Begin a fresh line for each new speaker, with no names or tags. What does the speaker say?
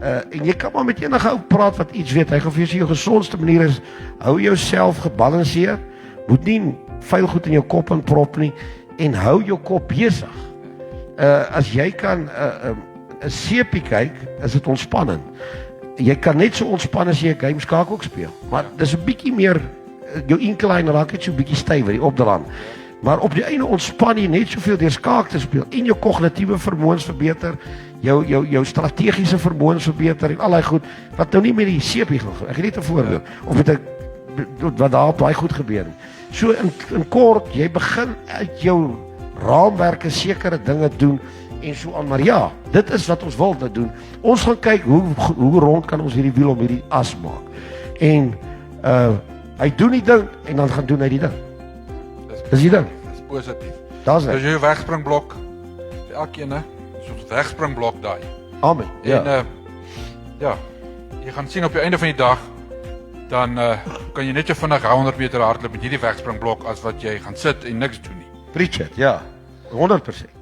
En jy kan maar met enige ou praat wat iets weet. Hy gaan vir jou gesondste manier is, hou jouself gebalanseer, moet nie vuil goed in jou kop inprop nie, en hou jou kop besig. As jy kan 'n seepie kyk, is dit ontspannend. Jy kan net so ontspan as jy 'n game skaak ook speel, maar dis 'n bietjie meer, jou incline raak net so 'n bietjie stywer, die opdraand. Maar op die einde ontspan jy net soveel deur skaak te speel en jou kognitiewe vermoëns verbeter, jou strategiese vermoëns verbeter en al daai goed wat nou nie met die seepie gaan. Ek gee net 'n voorbeeld of met 'n wat daar baie goed gebeur het. So in kort, jy begin uit jou raamwerke sekere dinge doen en so aan, maar ja, dit is wat ons wil doen. Ons gaan kyk hoe rond kan ons hierdie wiel om hierdie as maak. En hy doen die ding en dan gaan doen hy die ding. Dis die ding.
Dis positief.
Daar's hy.
Dis jou wegspringblok. Elkeen, hè, so 'n wegspringblok daai.
Amen. Ja.
En ja, jy gaan sien op die einde van die dag dan kan jy net so vinnig 100 meter hardloop met hierdie wegspringblok as wat jy gaan sit en niks doen nie.
Preach it, ja. 100%.